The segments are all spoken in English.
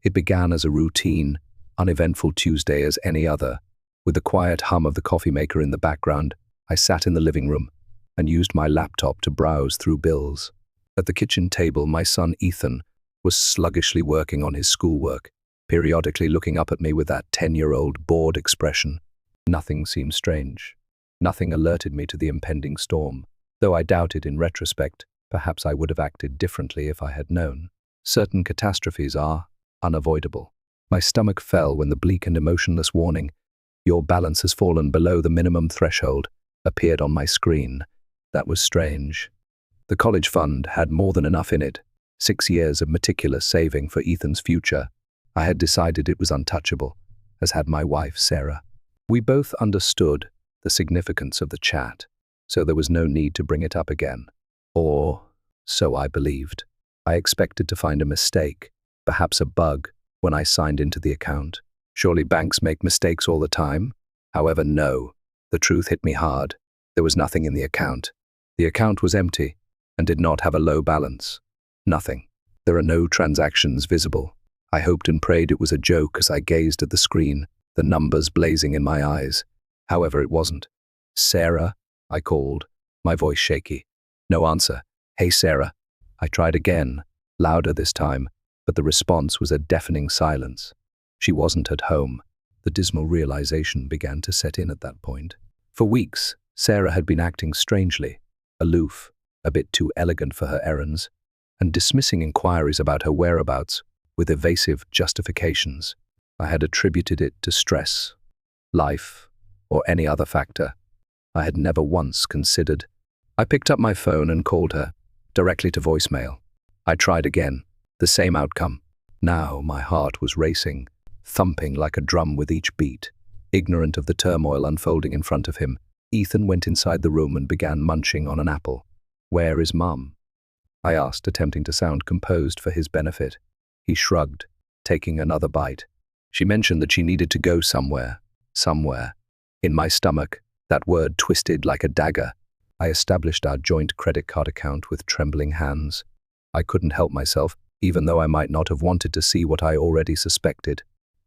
It began as a routine, uneventful Tuesday as any other. With the quiet hum of the coffee maker in the background, I sat in the living room and used my laptop to browse through bills. At the kitchen table, my son Ethan was sluggishly working on his schoolwork, periodically looking up at me with that 10-year-old bored expression. Nothing seemed strange. Nothing alerted me to the impending storm, though I doubted in retrospect perhaps I would have acted differently if I had known. Certain catastrophes are unavoidable. My stomach fell when the bleak and emotionless warning, "Your balance has fallen below the minimum threshold," appeared on my screen. That was strange. The college fund had more than enough in it. 6 years of meticulous saving for Ethan's future. I had decided it was untouchable, as had my wife, Sarah. We both understood the significance of the chat, so there was no need to bring it up again. Or so I believed. I expected to find a mistake, perhaps a bug, when I signed into the account. Surely banks make mistakes all the time? However, no. The truth hit me hard. There was nothing in the account. The account was empty and did not have a low balance. Nothing. There are no transactions visible. I hoped and prayed it was a joke as I gazed at the screen, the numbers blazing in my eyes. However, it wasn't. "Sarah?" I called, my voice shaky. No answer. "Hey, Sarah." I tried again, louder this time, but the response was a deafening silence. She wasn't at home. The dismal realization began to set in at that point. For weeks, Sarah had been acting strangely, aloof, a bit too elegant for her errands, and dismissing inquiries about her whereabouts with evasive justifications. I had attributed it to stress, life, or any other factor I had never once considered. I picked up my phone and called her, directly to voicemail. I tried again, the same outcome. Now my heart was racing, thumping like a drum with each beat. Ignorant of the turmoil unfolding in front of him, Ethan went inside the room and began munching on an apple. "Where is Mum?" I asked, attempting to sound composed for his benefit. He shrugged, taking another bite. She mentioned that she needed to go somewhere. Somewhere. In my stomach, that word twisted like a dagger. I established our joint credit card account with trembling hands. I couldn't help myself, even though I might not have wanted to see what I already suspected.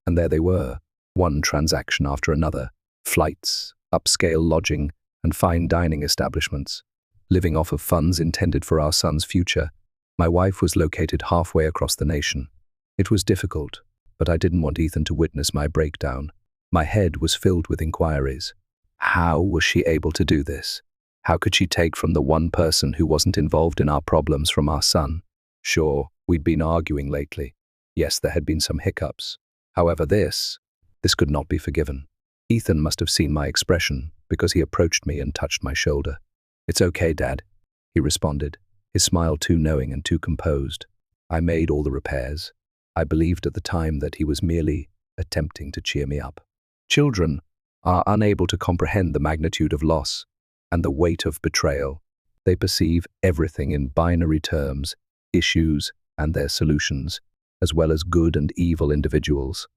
And there they were, one transaction after another. Flights, upscale lodging, and fine dining establishments. Living off of funds intended for our son's future. My wife was located halfway across the nation. It was difficult, but I didn't want Ethan to witness my breakdown. My head was filled with inquiries. How was she able to do this? How could she take from the one person who wasn't involved in our problems from our son? Sure, we'd been arguing lately. Yes, there had been some hiccups. However, this could not be forgiven. Ethan must have seen my expression because he approached me and touched my shoulder. "It's okay, Dad," he responded, his smile too knowing and too composed. I made all the repairs. I believed at the time that he was merely attempting to cheer me up. Children are unable to comprehend the magnitude of loss and the weight of betrayal. They perceive everything in binary terms, issues and their solutions, as well as good and evil individuals.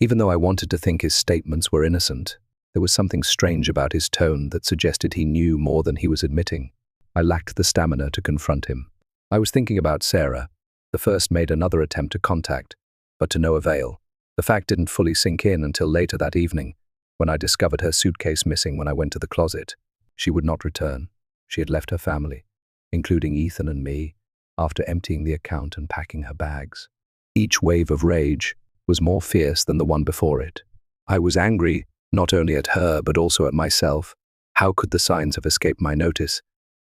Even though I wanted to think his statements were innocent, there was something strange about his tone that suggested he knew more than he was admitting. I lacked the stamina to confront him. I was thinking about Sarah. The first made another attempt to contact, but to no avail. The fact didn't fully sink in until later that evening, when I discovered her suitcase missing when I went to the closet. She would not return. She had left her family, including Ethan and me, after emptying the account and packing her bags. Each wave of rage was more fierce than the one before it. I was angry, not only at her, but also at myself. How could the signs have escaped my notice?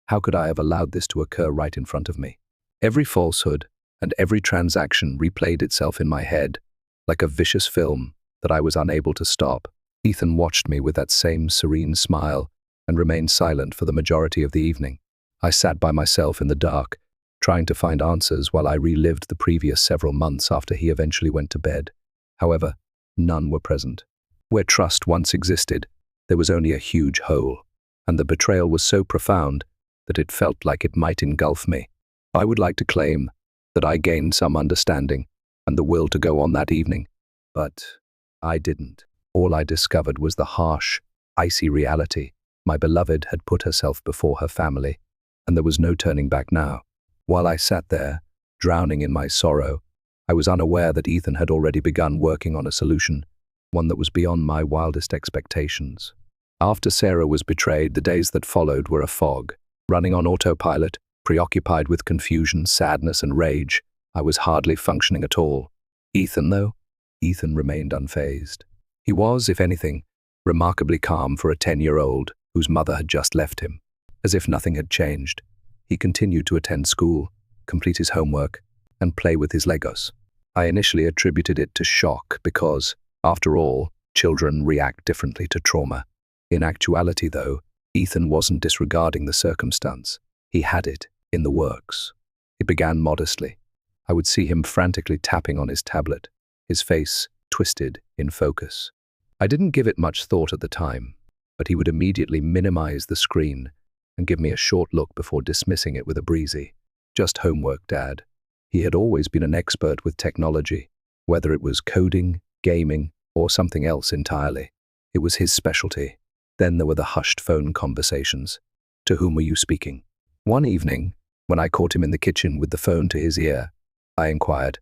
How could I have allowed this to occur right in front of me? Every falsehood and every transaction replayed itself in my head, like a vicious film that I was unable to stop. Ethan watched me with that same serene smile and remained silent for the majority of the evening. I sat by myself in the dark, trying to find answers while I relived the previous several months after he eventually went to bed. However, none were present. Where trust once existed, there was only a huge hole, and the betrayal was so profound that it felt like it might engulf me. I would like to claim that I gained some understanding and the will to go on that evening, but I didn't. All I discovered was the harsh, icy reality. My beloved had put herself before her family, and there was no turning back now. While I sat there, drowning in my sorrow, I was unaware that Ethan had already begun working on a solution, one that was beyond my wildest expectations. After Sarah was betrayed, the days that followed were a fog. Running on autopilot, preoccupied with confusion, sadness, and rage, I was hardly functioning at all. Ethan, though? Ethan remained unfazed. He was, if anything, remarkably calm for a 10-year-old whose mother had just left him. As if nothing had changed, he continued to attend school, complete his homework, and play with his Legos. I initially attributed it to shock because, after all, children react differently to trauma. In actuality, though, Ethan wasn't disregarding the circumstance. He had it in the works. It began modestly. I would see him frantically tapping on his tablet, his face twisted in focus. I didn't give it much thought at the time, but he would immediately minimize the screen and give me a short look before dismissing it with a breezy, "Just homework, Dad." He had always been an expert with technology, whether it was coding, gaming, or something else entirely. It was his specialty. Then there were the hushed phone conversations. "To whom were you speaking?" One evening, when I caught him in the kitchen with the phone to his ear, I inquired.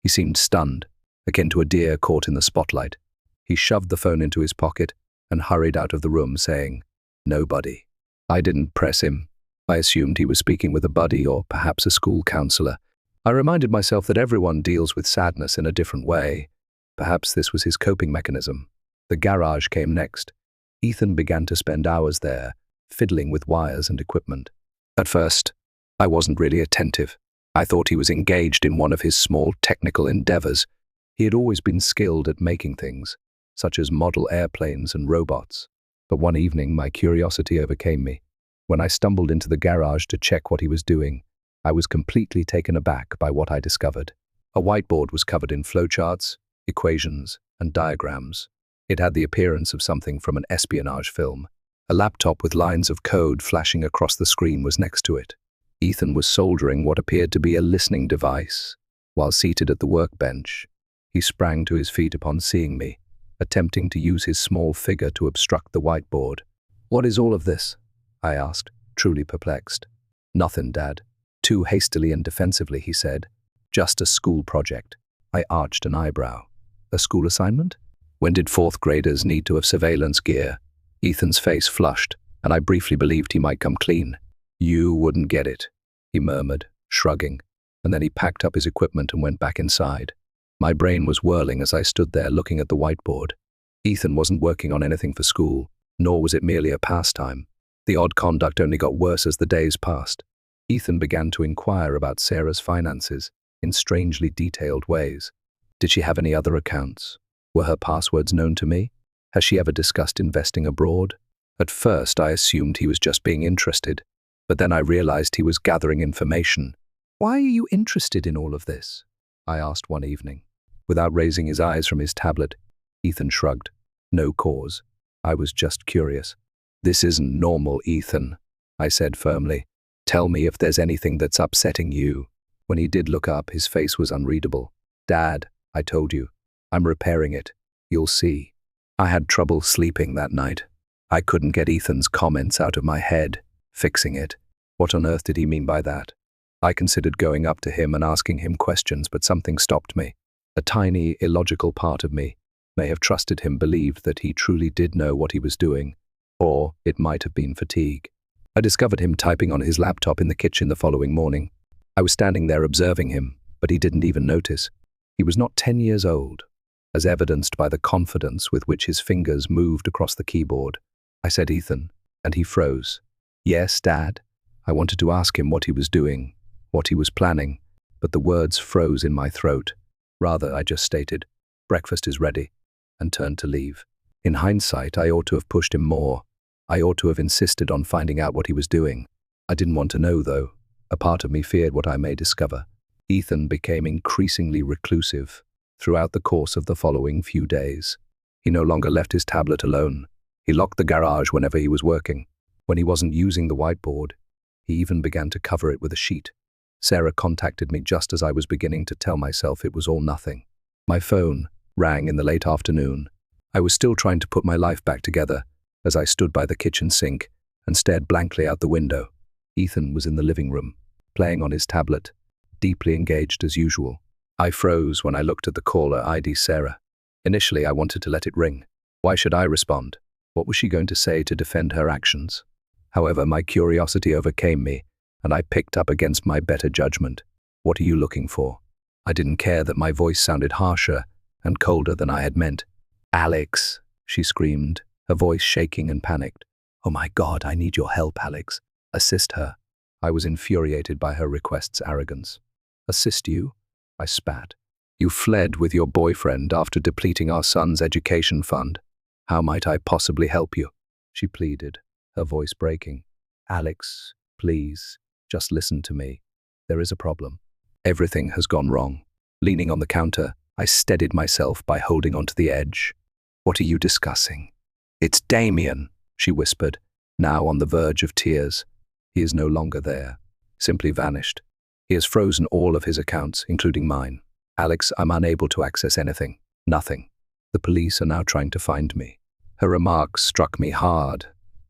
He seemed stunned, akin to a deer caught in the spotlight. He shoved the phone into his pocket and hurried out of the room, saying, "Nobody." I didn't press him. I assumed he was speaking with a buddy or perhaps a school counselor. I reminded myself that everyone deals with sadness in a different way. Perhaps this was his coping mechanism. The garage came next. Ethan began to spend hours there, fiddling with wires and equipment. At first, I wasn't really attentive. I thought he was engaged in one of his small technical endeavors. He had always been skilled at making things, such as model airplanes and robots. But one evening, my curiosity overcame me. When I stumbled into the garage to check what he was doing, I was completely taken aback by what I discovered. A whiteboard was covered in flowcharts, equations, and diagrams. It had the appearance of something from an espionage film. A laptop with lines of code flashing across the screen was next to it. Ethan was soldering what appeared to be a listening device. While seated at the workbench, he sprang to his feet upon seeing me, attempting to use his small figure to obstruct the whiteboard. "What is all of this?" I asked, truly perplexed. "Nothing, Dad." Too hastily and defensively, he said. "Just a school project." I arched an eyebrow. "A school assignment? When did fourth graders need to have surveillance gear?" Ethan's face flushed, and I briefly believed he might come clean. "You wouldn't get it," he murmured, shrugging, and then he packed up his equipment and went back inside. My brain was whirling as I stood there looking at the whiteboard. Ethan wasn't working on anything for school, nor was it merely a pastime. The odd conduct only got worse as the days passed. Ethan began to inquire about Sarah's finances in strangely detailed ways. Did she have any other accounts? Were her passwords known to me? Has she ever discussed investing abroad? At first, I assumed he was just being interested, but then I realized he was gathering information. "Why are you interested in all of this?" I asked one evening. Without raising his eyes from his tablet, Ethan shrugged. "No cause. I was just curious." "This isn't normal, Ethan," I said firmly. "Tell me if there's anything that's upsetting you." When he did look up, his face was unreadable. "Dad, I told you. I'm repairing it. You'll see." I had trouble sleeping that night. I couldn't get Ethan's comments out of my head. Fixing it. What on earth did he mean by that? I considered going up to him and asking him questions, but something stopped me. A tiny, illogical part of me may have trusted him, believed that he truly did know what he was doing, or it might have been fatigue. I discovered him typing on his laptop in the kitchen the following morning. I was standing there observing him, but he didn't even notice. He was not 10 years old, as evidenced by the confidence with which his fingers moved across the keyboard. I said, "Ethan," and he froze. "Yes, Dad." I wanted to ask him what he was doing, what he was planning, but the words froze in my throat. Rather, I just stated, "Breakfast is ready," and turned to leave. In hindsight, I ought to have pushed him more. I ought to have insisted on finding out what he was doing. I didn't want to know, though. A part of me feared what I may discover. Ethan became increasingly reclusive throughout the course of the following few days. He no longer left his tablet alone. He locked the garage whenever he was working. When he wasn't using the whiteboard, he even began to cover it with a sheet. Sarah contacted me just as I was beginning to tell myself it was all nothing. My phone rang in the late afternoon. I was still trying to put my life back together as I stood by the kitchen sink and stared blankly out the window. Ethan was in the living room, playing on his tablet, deeply engaged as usual. I froze when I looked at the caller ID Sarah. Initially, I wanted to let it ring. Why should I respond? What was she going to say to defend her actions? However, my curiosity overcame me, and I picked up against my better judgment. What are you looking for? I didn't care that my voice sounded harsher and colder than I had meant. Alex, she screamed, her voice shaking and panicked. Oh my God, I need your help, Alex. Assist her. I was infuriated by her request's arrogance. Assist you? I spat. You fled with your boyfriend after depleting our son's education fund. How might I possibly help you? She pleaded, her voice breaking. Alex, please, just listen to me. There is a problem. Everything has gone wrong. Leaning on the counter, I steadied myself by holding onto the edge. What are you discussing? It's Damien, she whispered, now on the verge of tears. He is no longer there, simply vanished. He has frozen all of his accounts, including mine. Alex, I'm unable to access anything. Nothing. The police are now trying to find me. Her remarks struck me hard,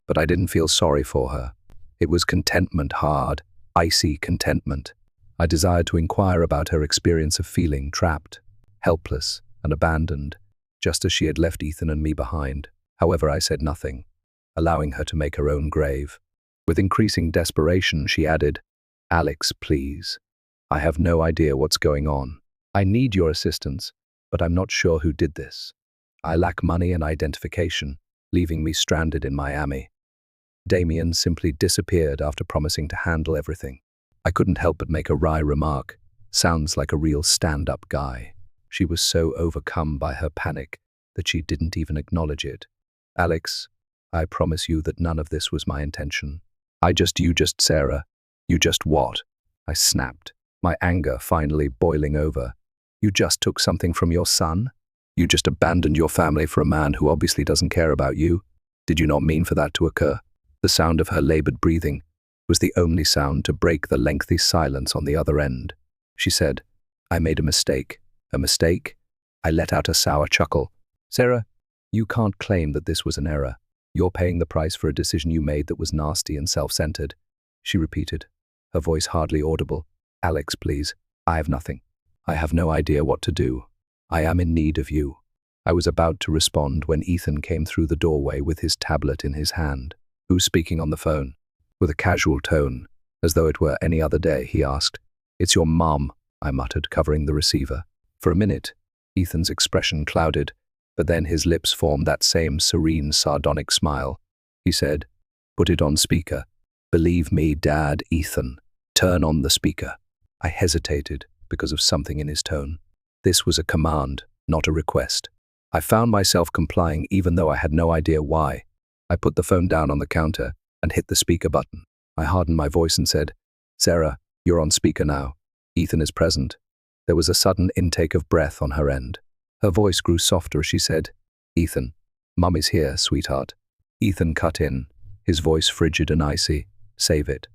but I didn't feel sorry for her. It was contentment hard, icy contentment. I desired to inquire about her experience of feeling trapped, helpless, and abandoned, just as she had left Ethan and me behind. However, I said nothing, allowing her to make her own grave. With increasing desperation, she added, Alex, please. I have no idea what's going on. I need your assistance, but I'm not sure who did this. I lack money and identification, leaving me stranded in Miami. Damien simply disappeared after promising to handle everything. I couldn't help but make a wry remark. Sounds like a real stand-up guy. She was so overcome by her panic that she didn't even acknowledge it. Alex, I promise you that none of this was my intention. Sarah. You just what? I snapped, my anger finally boiling over. You just took something from your son? You just abandoned your family for a man who obviously doesn't care about you? Did you not mean for that to occur? The sound of her labored breathing was the only sound to break the lengthy silence on the other end. She said, I made a mistake. A mistake? I let out a sour chuckle. Sarah, you can't claim that this was an error. You're paying the price for a decision you made that was nasty and self-centered. She repeated, her voice hardly audible. Alex, please. I have nothing. I have no idea what to do. I am in need of you. I was about to respond when Ethan came through the doorway with his tablet in his hand. Who's speaking on the phone? With a casual tone, as though it were any other day, he asked. It's your mom, I muttered, covering the receiver. For a minute, Ethan's expression clouded, but then his lips formed that same serene, sardonic smile. He said, Put it on speaker. Believe me, Dad, Ethan. Turn on the speaker. I hesitated because of something in his tone. This was a command, not a request. I found myself complying even though I had no idea why. I put the phone down on the counter and hit the speaker button. I hardened my voice and said, Sarah, you're on speaker now. Ethan is present. There was a sudden intake of breath on her end. Her voice grew softer as she said, Ethan, Mum is here, sweetheart. Ethan cut in, his voice frigid and icy. Save it.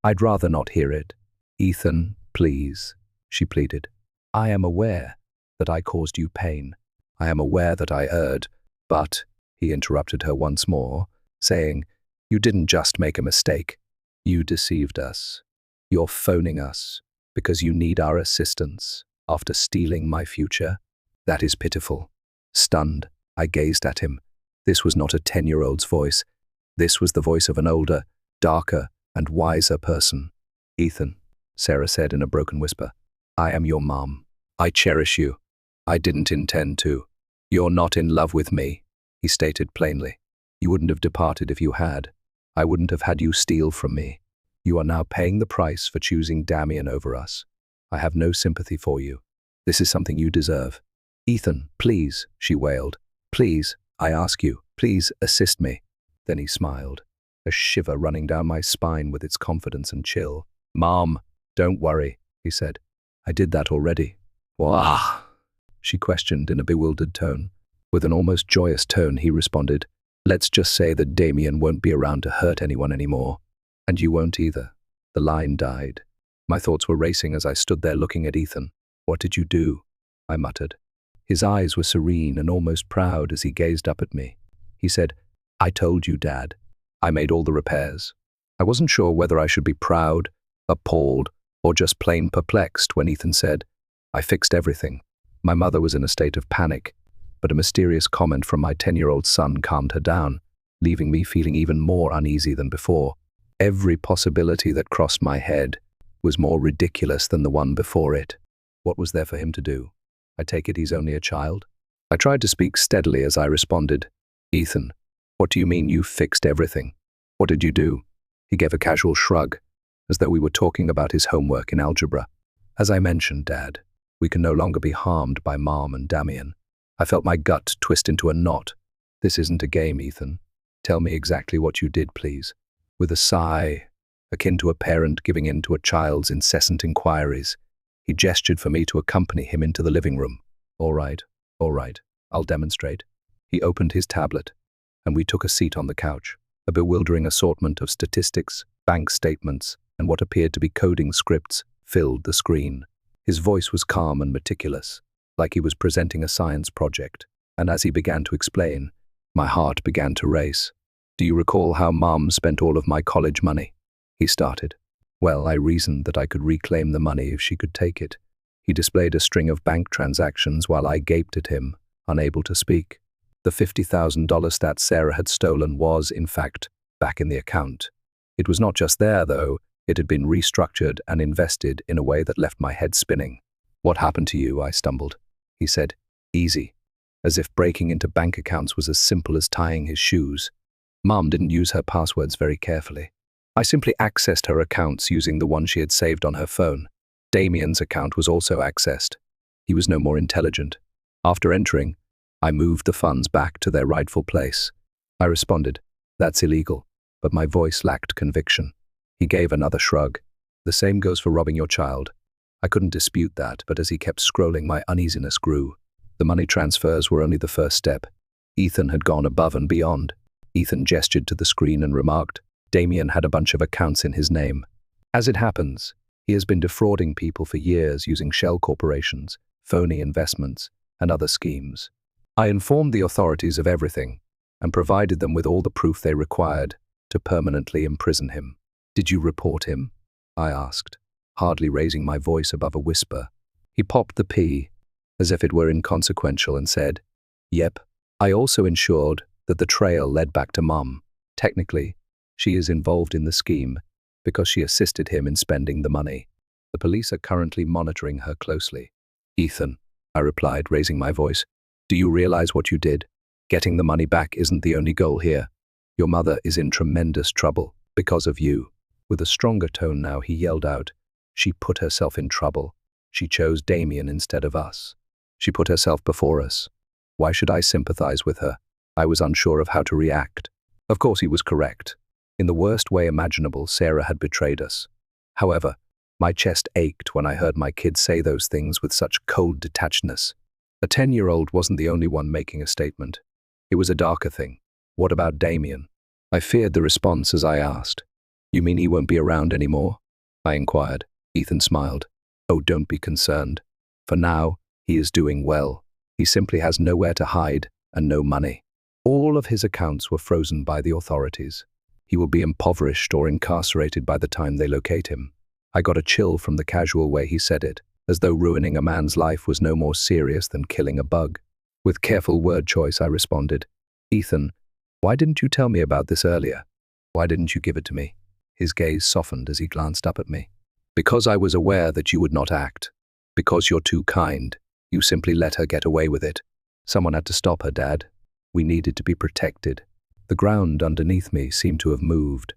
I'd rather not hear it. Ethan, please, she pleaded. I am aware that I caused you pain. I am aware that I erred, but, he interrupted her once more, saying, you didn't just make a mistake. You deceived us. You're phoning us because you need our assistance after stealing my future. That is pitiful. Stunned, I gazed at him. This was not a 10-year-old's voice. This was the voice of an older, darker, and wiser person. Ethan, Sarah said in a broken whisper, I am your mom. I cherish you. I didn't intend to. You're not in love with me, he stated plainly. You wouldn't have departed if you had. I wouldn't have had you steal from me. You are now paying the price for choosing Damien over us. I have no sympathy for you. This is something you deserve. Ethan, please, she wailed. Please, I ask you, please assist me. Then he smiled, a shiver running down my spine with its confidence and chill. Mom, don't worry, he said. I did that already. Wah, she questioned in a bewildered tone. With an almost joyous tone, he responded, let's just say that Damien won't be around to hurt anyone anymore. And you won't either. The line died. My thoughts were racing as I stood there looking at Ethan. What did you do? I muttered. His eyes were serene and almost proud as he gazed up at me. He said, I told you, Dad. I made all the repairs. I wasn't sure whether I should be proud, appalled, or just plain perplexed when Ethan said, I fixed everything. My mother was in a state of panic, but a mysterious comment from my 10-year-old son calmed her down, leaving me feeling even more uneasy than before. Every possibility that crossed my head was more ridiculous than the one before it. What was there for him to do? I take it he's only a child? I tried to speak steadily as I responded, "Ethan, what do you mean you fixed everything? What did you do?" He gave a casual shrug, as though we were talking about his homework in algebra. "As I mentioned, Dad, we can no longer be harmed by Mom and Damien." I felt my gut twist into a knot. "This isn't a game, Ethan. Tell me exactly what you did, please." With a sigh, akin to a parent giving in to a child's incessant inquiries, he gestured for me to accompany him into the living room. All right, I'll demonstrate." He opened his tablet, and we took a seat on the couch. A bewildering assortment of statistics, bank statements, and what appeared to be coding scripts filled the screen. His voice was calm and meticulous, like he was presenting a science project, and as he began to explain, my heart began to race. "Do you recall how Mom spent all of my college money?" he started. "Well, I reasoned that I could reclaim the money if she could take it." He displayed a string of bank transactions while I gaped at him, unable to speak. The $50,000 that Sarah had stolen was, in fact, back in the account. It was not just there, though. It had been restructured and invested in a way that left my head spinning. "What happened to you?" I stumbled. He said, "Easy," as if breaking into bank accounts was as simple as tying his shoes. Mom didn't use her passwords very carefully. I simply accessed her accounts using the one she had saved on her phone. Damien's account was also accessed. He was no more intelligent. After entering, I moved the funds back to their rightful place. I responded, "That's illegal," but my voice lacked conviction. He gave another shrug. "The same goes for robbing your child." I couldn't dispute that, but as he kept scrolling, my uneasiness grew. The money transfers were only the first step. Ethan had gone above and beyond. Ethan gestured to the screen and remarked, "Damien had a bunch of accounts in his name. As it happens, he has been defrauding people for years using shell corporations, phony investments, and other schemes." I informed the authorities of everything and provided them with all the proof they required to permanently imprison him. "Did you report him?" I asked, hardly raising my voice above a whisper. He popped the P, as if it were inconsequential, and said, "Yep. I also ensured that the trail led back to Mom. Technically, she is involved in the scheme because she assisted him in spending the money. The police are currently monitoring her closely." "Ethan," I replied, raising my voice, "do you realize what you did? Getting the money back isn't the only goal here. Your mother is in tremendous trouble because of you." With a stronger tone now, he yelled out, "She put herself in trouble. She chose Damien instead of us. She put herself before us. Why should I sympathize with her?" I was unsure of how to react. Of course, he was correct. In the worst way imaginable, Sarah had betrayed us. However, my chest ached when I heard my kid say those things with such cold detachedness. A 10-year-old wasn't the only one making a statement. It was a darker thing. What about Damien? I feared the response as I asked, "You mean he won't be around anymore?" I inquired. Ethan smiled. "Oh, don't be concerned. For now, he is doing well. He simply has nowhere to hide and no money. All of his accounts were frozen by the authorities. He will be impoverished or incarcerated by the time they locate him." I got a chill from the casual way he said it, as though ruining a man's life was no more serious than killing a bug. With careful word choice, I responded, "Ethan, why didn't you tell me about this earlier? Why didn't you give it to me?" His gaze softened as he glanced up at me. "Because I was aware that you would not act. Because you're too kind. You simply let her get away with it. Someone had to stop her, Dad. We needed to be protected." The ground underneath me seemed to have moved.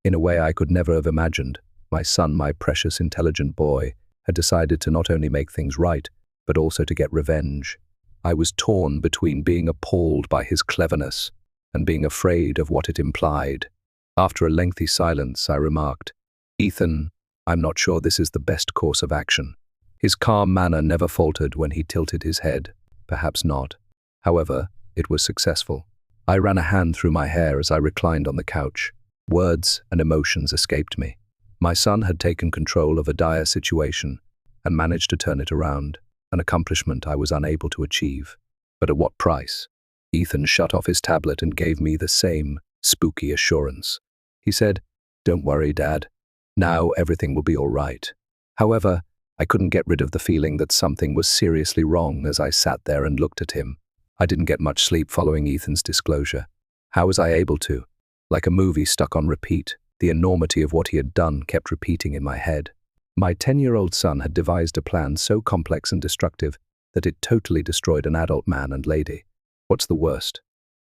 In a way I could never have imagined, my son, my precious intelligent boy, had decided to not only make things right, but also to get revenge. I was torn between being appalled by his cleverness and being afraid of what it implied. After a lengthy silence, I remarked, "Ethan, I'm not sure this is the best course of action." His calm manner never faltered when he tilted his head. Perhaps not. However, it was successful. I ran a hand through my hair as I reclined on the couch. Words and emotions escaped me. My son had taken control of a dire situation and managed to turn it around, an accomplishment I was unable to achieve. But at what price? Ethan shut off his tablet and gave me the same spooky assurance. He said, "Don't worry, Dad. Now everything will be all right." However, I couldn't get rid of the feeling that something was seriously wrong as I sat there and looked at him. I didn't get much sleep following Ethan's disclosure. How was I able to? Like a movie stuck on repeat, the enormity of what he had done kept repeating in my head. My 10-year-old son had devised a plan so complex and destructive that it totally destroyed an adult man and lady. What's the worst?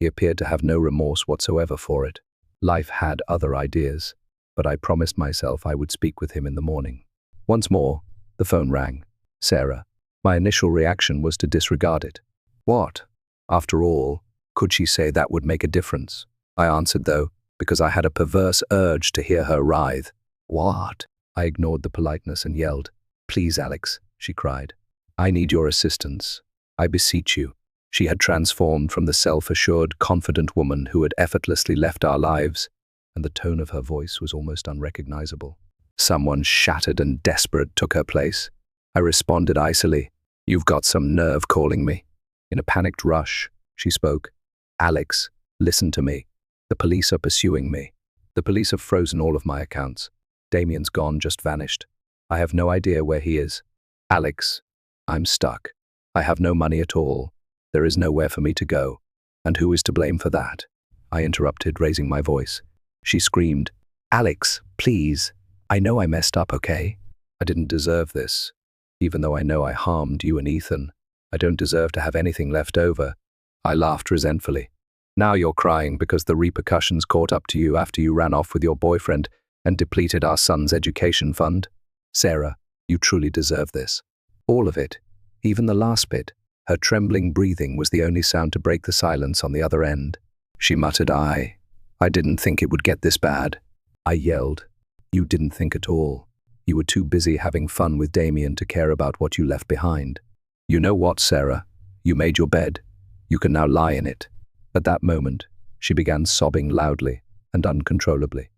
He appeared to have no remorse whatsoever for it. Life had other ideas, but I promised myself I would speak with him in the morning. Once more, the phone rang. Sarah. My initial reaction was to disregard it. What? After all, could she say that would make a difference? I answered, though, because I had a perverse urge to hear her writhe. What? I ignored the politeness and yelled. Please, Alex, she cried. I need your assistance. I beseech you. She had transformed from the self-assured, confident woman who had effortlessly left our lives, and the tone of her voice was almost unrecognizable. Someone shattered and desperate took her place. I responded icily. You've got some nerve calling me. In a panicked rush, she spoke. Alex, listen to me. The police are pursuing me. The police have frozen all of my accounts. Damien's gone, just vanished. I have no idea where he is. Alex, I'm stuck. I have no money at all. There is nowhere for me to go. And who is to blame for that? I interrupted, raising my voice. She screamed, Alex, please. I know I messed up, okay? I didn't deserve this. Even though I know I harmed you and Ethan, I don't deserve to have anything left over. I laughed resentfully. Now you're crying because the repercussions caught up to you after you ran off with your boyfriend and depleted our son's education fund? Sarah, you truly deserve this. All of it. Even the last bit. Her trembling breathing was the only sound to break the silence on the other end. She muttered, I didn't think it would get this bad. I yelled. You didn't think at all. You were too busy having fun with Damien to care about what you left behind. You know what, Sarah? You made your bed. You can now lie in it. At that moment, she began sobbing loudly and uncontrollably.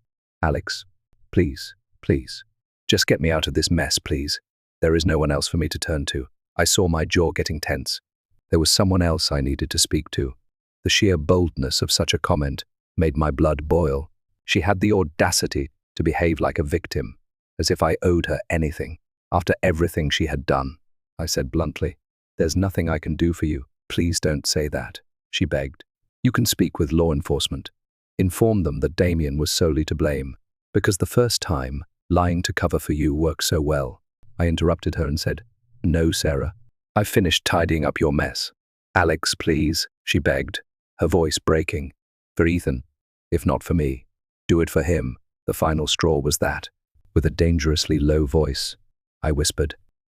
Alex, please, please, just get me out of this mess, please. There is no one else for me to turn to. I saw my jaw getting tense. There was someone else I needed to speak to. The sheer boldness of such a comment made my blood boil. She had the audacity to behave like a victim, as if I owed her anything, after everything she had done. I said bluntly, There's nothing I can do for you. Please don't say that, she begged. You can speak with law enforcement. Inform them that Damien was solely to blame, because the first time, lying to cover for you worked so well. I interrupted her and said, No, Sarah. I've finished tidying up your mess. Alex, please, she begged, her voice breaking. For Ethan, if not for me. Do it for him. The final straw was that. With a dangerously low voice, I whispered,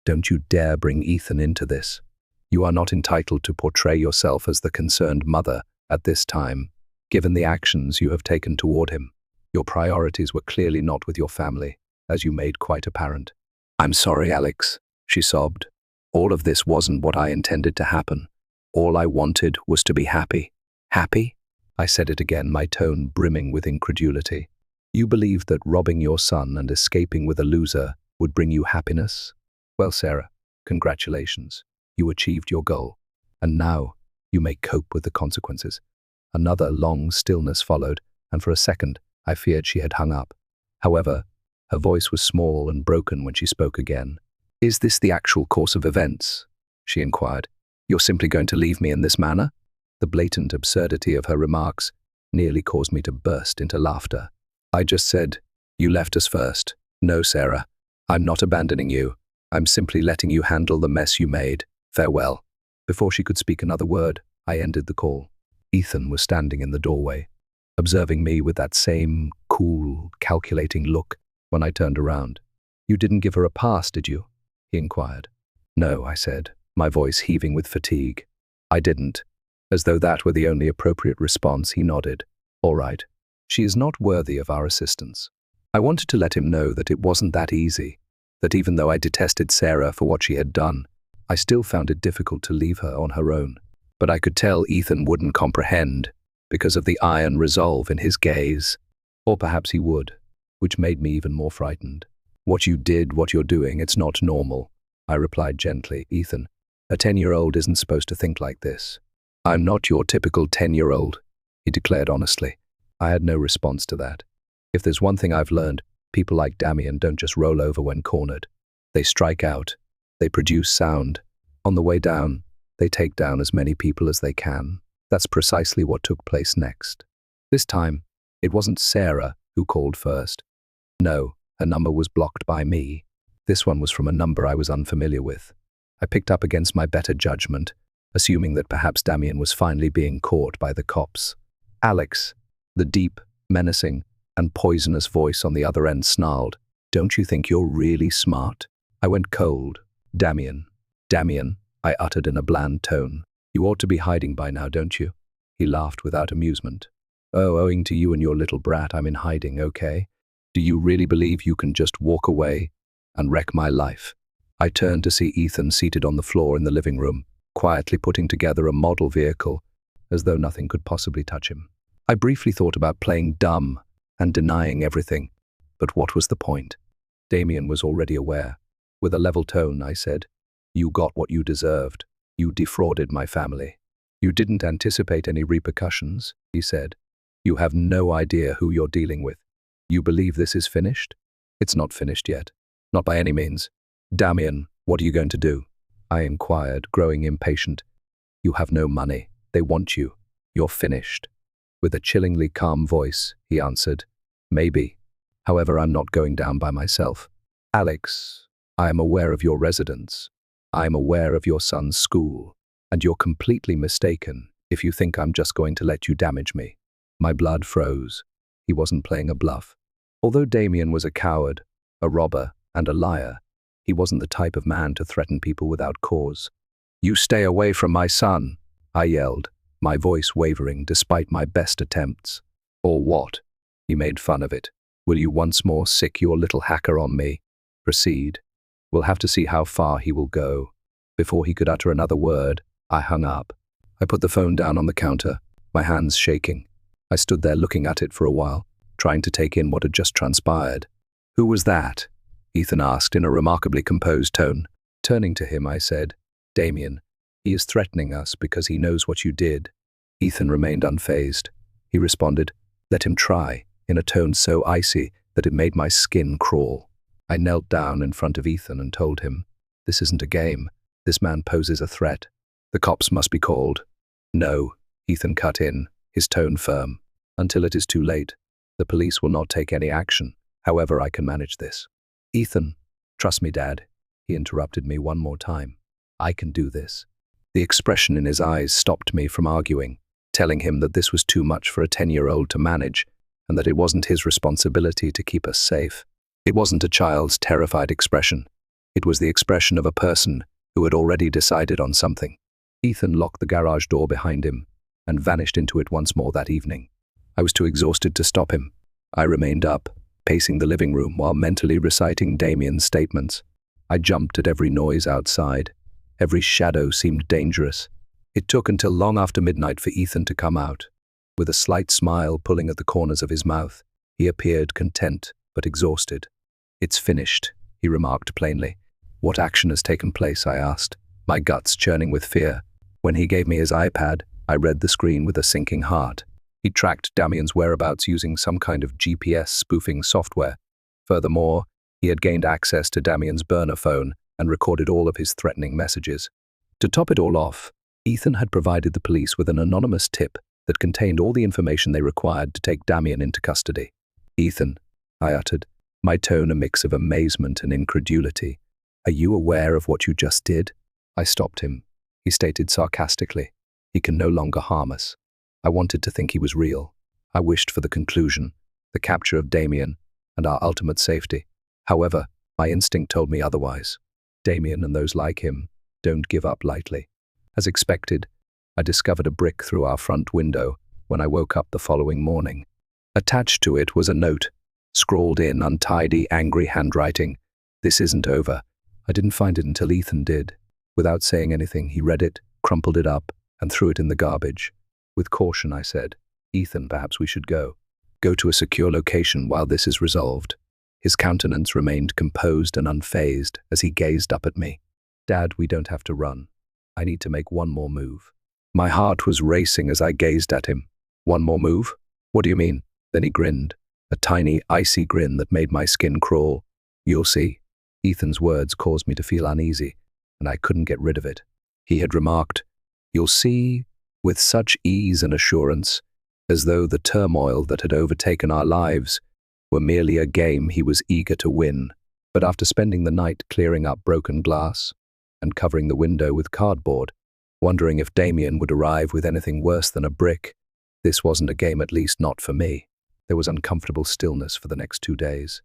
Don't you dare bring Ethan into this. You are not entitled to portray yourself as the concerned mother at this time, given the actions you have taken toward him. Your priorities were clearly not with your family, as you made quite apparent. I'm sorry, Alex, she sobbed. All of this wasn't what I intended to happen. All I wanted was to be happy. Happy? I said it again, my tone brimming with incredulity. You believed that robbing your son and escaping with a loser would bring you happiness? Well, Sarah, congratulations. You achieved your goal. And now, you may cope with the consequences. Another long stillness followed, and for a second, I feared she had hung up. However, her voice was small and broken when she spoke again. Is this the actual course of events? She inquired. You're simply going to leave me in this manner? The blatant absurdity of her remarks nearly caused me to burst into laughter. I just said, You left us first. No, Sarah, I'm not abandoning you. I'm simply letting you handle the mess you made. Farewell. Before she could speak another word, I ended the call. Ethan was standing in the doorway, observing me with that same cool, calculating look when I turned around. You didn't give her a pass, did you? He inquired. No, I said, my voice heaving with fatigue. I didn't. As though that were the only appropriate response, he nodded. All right. She is not worthy of our assistance. I wanted to let him know that it wasn't that easy, that even though I detested Sarah for what she had done, I still found it difficult to leave her on her own. But I could tell Ethan wouldn't comprehend because of the iron resolve in his gaze. Or perhaps he would, which made me even more frightened. What you did, what you're doing, it's not normal, I replied gently. Ethan, a 10-year-old isn't supposed to think like this. I'm not your typical 10-year-old, he declared honestly. I had no response to that. If there's one thing I've learned, people like Damien don't just roll over when cornered. They strike out. They produce sound. On the way down, they take down as many people as they can. That's precisely what took place next. This time, it wasn't Sarah who called first. No, her number was blocked by me. This one was from a number I was unfamiliar with. I picked up against my better judgment, assuming that perhaps Damien was finally being caught by the cops. Alex, the deep, menacing, and poisonous voice on the other end snarled, "Don't you think you're really smart?" I went cold. Damien, I uttered in a bland tone. "You ought to be hiding by now, don't you?" He laughed without amusement. "Oh, owing to you and your little brat, I'm in hiding, okay? Do you really believe you can just walk away and wreck my life?" I turned to see Ethan seated on the floor in the living room, quietly putting together a model vehicle, as though nothing could possibly touch him. I briefly thought about playing dumb and denying everything, but what was the point? Damien was already aware. With a level tone, I said, "You got what you deserved. You defrauded my family." "You didn't anticipate any repercussions," he said. "You have no idea who you're dealing with. You believe this is finished? It's not finished yet. Not by any means. Damien, what are you going to do?" I inquired, growing impatient. "You have no money. They want you. You're finished." With a chillingly calm voice, he answered, "Maybe. However, I'm not going down by myself. Alex, I am aware of your residence. I am aware of your son's school, and you're completely mistaken if you think I'm just going to let you damage me." My blood froze. He wasn't playing a bluff. Although Damien was a coward, a robber, and a liar, he wasn't the type of man to threaten people without cause. "You stay away from my son," I yelled, my voice wavering despite my best attempts. "Or what?" He made fun of it. "Will you once more sick your little hacker on me? Proceed. We'll have to see how far he will go." Before he could utter another word, I hung up. I put the phone down on the counter, my hands shaking. I stood there looking at it for a while, trying to take in what had just transpired. "Who was that?" Ethan asked in a remarkably composed tone. Turning to him, I said, "Damien, he is threatening us because he knows what you did." Ethan remained unfazed. He responded, "Let him try," in a tone so icy that it made my skin crawl. I knelt down in front of Ethan and told him, "This isn't a game. This man poses a threat. The cops must be called." "No," Ethan cut in, his tone firm. "Until it is too late, the police will not take any action. However, I can manage this." "Ethan, trust me, Dad," he interrupted me one more time. "I can do this." The expression in his eyes stopped me from arguing, telling him that this was too much for a 10-year-old to manage, and that it wasn't his responsibility to keep us safe. It wasn't a child's terrified expression. It was the expression of a person who had already decided on something. Ethan locked the garage door behind him and vanished into it once more that evening. I was too exhausted to stop him. I remained up, pacing the living room while mentally reciting Damien's statements. I jumped at every noise outside. Every shadow seemed dangerous. It took until long after midnight for Ethan to come out. With a slight smile pulling at the corners of his mouth, he appeared content but exhausted. "It's finished," he remarked plainly. "What action has taken place?" I asked, my guts churning with fear. When he gave me his iPad, I read the screen with a sinking heart. He tracked Damien's whereabouts using some kind of GPS spoofing software. Furthermore, he had gained access to Damien's burner phone and recorded all of his threatening messages. To top it all off, Ethan had provided the police with an anonymous tip that contained all the information they required to take Damien into custody. "Ethan," I uttered, my tone a mix of amazement and incredulity, "are you aware of what you just did?" I stopped him. He stated sarcastically, "He can no longer harm us." I wanted to think he was real. I wished for the conclusion, the capture of Damien, and our ultimate safety. However, my instinct told me otherwise. Damien and those like him don't give up lightly. As expected, I discovered a brick through our front window when I woke up the following morning. Attached to it was a note, scrawled in untidy, angry handwriting. "This isn't over." I didn't find it until Ethan did. Without saying anything, he read it, crumpled it up, and threw it in the garbage. With caution, I said, "Ethan, perhaps we should go. Go to a secure location while this is resolved." His countenance remained composed and unfazed as he gazed up at me. "Dad, we don't have to run. I need to make one more move." My heart was racing as I gazed at him. "One more move? What do you mean?" Then he grinned, a tiny, icy grin that made my skin crawl. "You'll see." Ethan's words caused me to feel uneasy, and I couldn't get rid of it. He had remarked, "You'll see," with such ease and assurance, as though the turmoil that had overtaken our lives were merely a game he was eager to win. But after spending the night clearing up broken glass and covering the window with cardboard, wondering if Damien would arrive with anything worse than a brick, this wasn't a game, at least not for me. There was uncomfortable stillness for the next 2 days.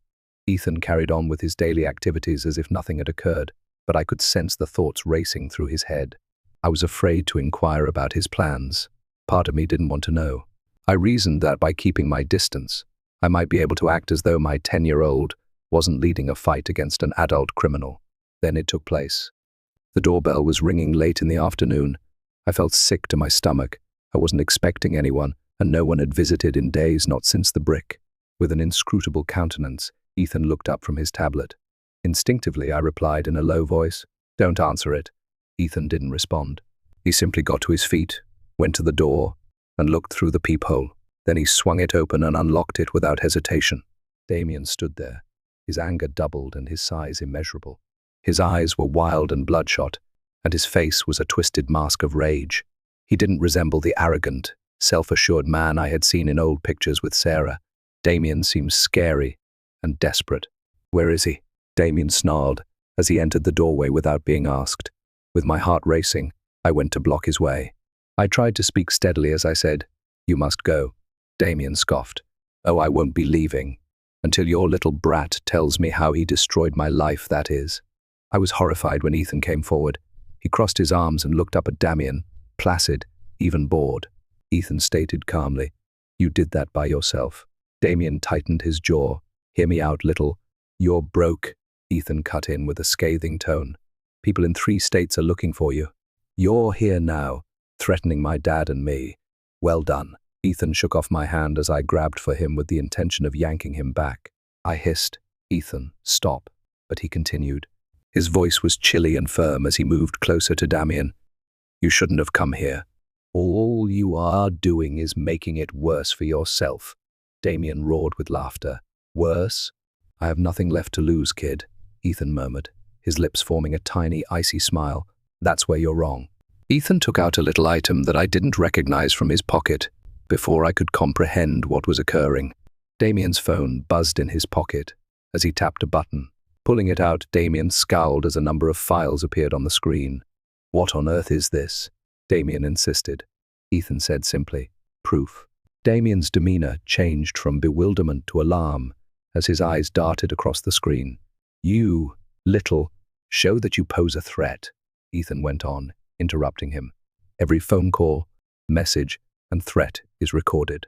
Ethan carried on with his daily activities as if nothing had occurred, but I could sense the thoughts racing through his head. I was afraid to inquire about his plans. Part of me didn't want to know. I reasoned that by keeping my distance, I might be able to act as though my 10-year-old wasn't leading a fight against an adult criminal. Then it took place. The doorbell was ringing late in the afternoon. I felt sick to my stomach. I wasn't expecting anyone, and no one had visited in days, not since the brick. With an inscrutable countenance, Ethan looked up from his tablet. Instinctively, I replied in a low voice, "Don't answer it." Ethan didn't respond. He simply got to his feet, went to the door, and looked through the peephole. Then he swung it open and unlocked it without hesitation. Damien stood there, his anger doubled and his size immeasurable. His eyes were wild and bloodshot, and his face was a twisted mask of rage. He didn't resemble the arrogant, self-assured man I had seen in old pictures with Sarah. Damien seemed scary and desperate. "Where is he?" Damien snarled as he entered the doorway without being asked. With my heart racing, I went to block his way. I tried to speak steadily as I said, "You must go." Damien scoffed. "Oh, I won't be leaving. Until your little brat tells me how he destroyed my life, that is." I was horrified when Ethan came forward. He crossed his arms and looked up at Damien, placid, even bored. Ethan stated calmly, "You did that by yourself." Damien tightened his jaw. "Hear me out, little. You're broke," Ethan cut in with a scathing tone. "People in 3 states are looking for you. You're here now, threatening my dad and me. Well done." Ethan shook off my hand as I grabbed for him with the intention of yanking him back. I hissed, "Ethan, stop," but he continued. His voice was chilly and firm as he moved closer to Damien. "You shouldn't have come here. All you are doing is making it worse for yourself." Damien roared with laughter. "Worse? I have nothing left to lose, kid," Ethan murmured, his lips forming a tiny, icy smile. "That's where you're wrong." Ethan took out a little item that I didn't recognize from his pocket before I could comprehend what was occurring. Damien's phone buzzed in his pocket as he tapped a button. Pulling it out, Damien scowled as a number of files appeared on the screen. "What on earth is this?" Damien insisted. Ethan said simply, "Proof." Damien's demeanor changed from bewilderment to alarm as his eyes darted across the screen. "You, little, show that you pose a threat," Ethan went on, interrupting him. "Every phone call, message, and threat is recorded,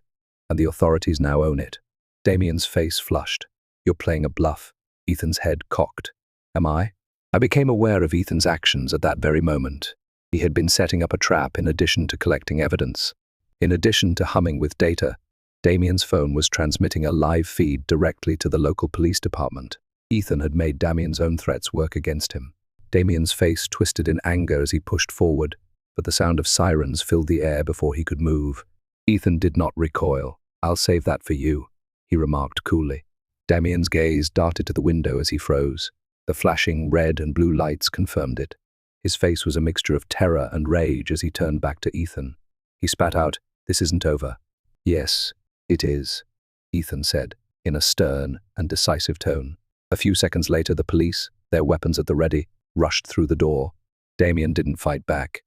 and the authorities now own it." Damien's face flushed. "You're playing a bluff." Ethan's head cocked. "Am I?" I became aware of Ethan's actions at that very moment. He had been setting up a trap in addition to collecting evidence. In addition to humming with data, Damien's phone was transmitting a live feed directly to the local police department. Ethan had made Damien's own threats work against him. Damien's face twisted in anger as he pushed forward, but the sound of sirens filled the air before he could move. Ethan did not recoil. "I'll save that for you," he remarked coolly. Damien's gaze darted to the window as he froze. The flashing red and blue lights confirmed it. His face was a mixture of terror and rage as he turned back to Ethan. He spat out, "This isn't over." "Yes, it is," Ethan said, in a stern and decisive tone. A few seconds later, the police, their weapons at the ready, rushed through the door. Damien didn't fight back.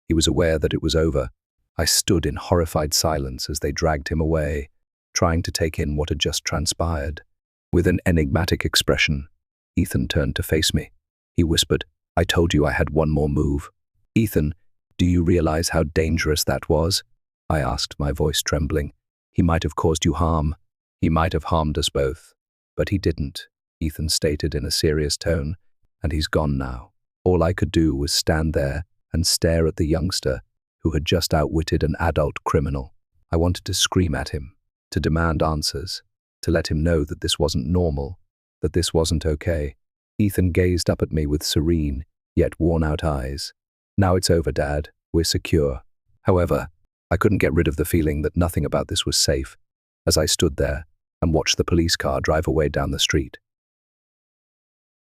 He was aware that it was over. I stood in horrified silence as they dragged him away, trying to take in what had just transpired. With an enigmatic expression, Ethan turned to face me. He whispered, "I told you I had one more move." "Ethan, do you realize how dangerous that was?" I asked, my voice trembling. "He might have caused you harm. He might have harmed us both. But he didn't," Ethan stated in a serious tone, "and he's gone now." All I could do was stand there and stare at the youngster who had just outwitted an adult criminal. I wanted to scream at him, to demand answers, to let him know that this wasn't normal, that this wasn't okay. Ethan gazed up at me with serene, yet worn-out eyes. "Now it's over, Dad. We're secure." However, I couldn't get rid of the feeling that nothing about this was safe as I stood there and watched the police car drive away down the street.